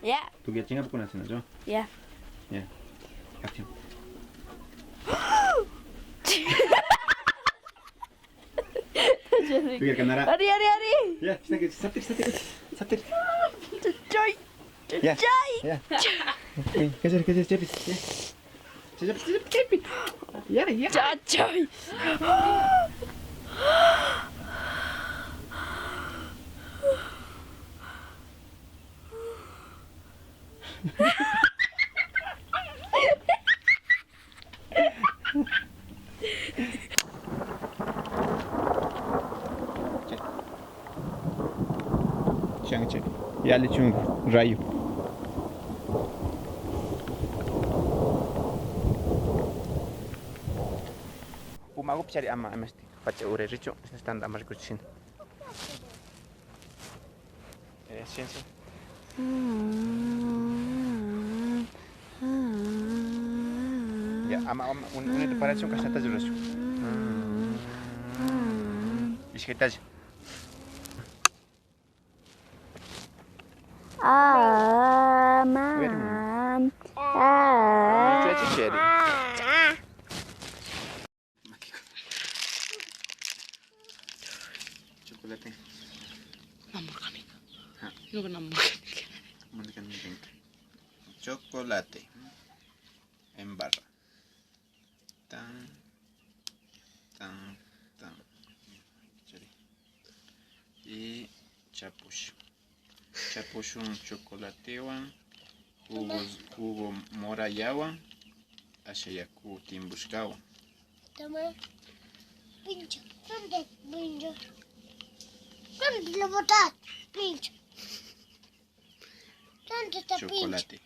Ya. ¿Tú quieres chingar con la cena yo? Ya. Ya. Acción. ¿Tú quieres ganar? Ari. Ya, salte. Joy. Ya. Ya. ¿Qué haces, Chepi? Ya. Chepi. Ya. Joy. Chang Chepi. Ya le eché un rayo. Umagup cari ama mesti. Pace ure rico, stand ama rikuchin. Ciencia. Ya, ama una preparación que está juros. İşketacı. Aman. Cuaca ceri. Chocolate. Namor kami. Ha. Ibu kan namor kami. Mandikan chocolate en barra. Tan. Ceri. Y chapush. Chapushun chocolatewan. Jugo morayawan. Ashayaku timbushkawan. Toma. Pincho. ¿Dónde pincho? ¿Dónde lo botas? Pincho. ¿Dónde está pincho? Chocolate.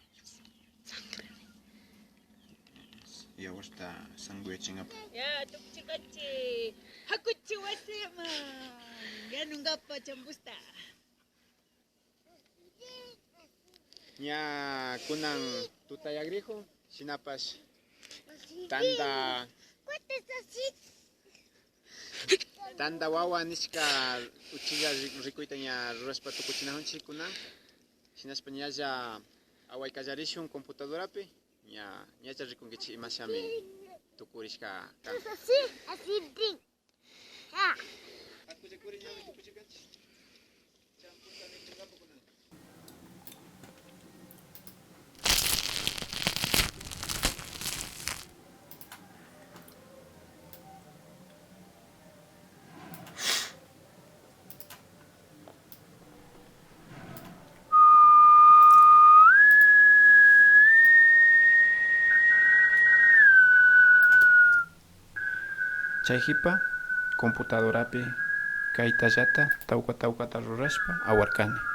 Y ahora está sangre chingap. Ya, tukci-kaci. Aku ciwasi emang. Ya nunggak apa cambusta. Nya kunang tutayagrijo, sinapas tanda ¿Cuánto es así? tanda wawa niska uchilla rikuita nya ruspatu kuchinahunchi kunang sinas penyaja awai kajarishun computadora pe nya nya rikungichi imasame tukurishka kan. ¿Es así? Así, ding. Ah. Chayhipa computadora pe kaitallata tawka rurashpa awarkani.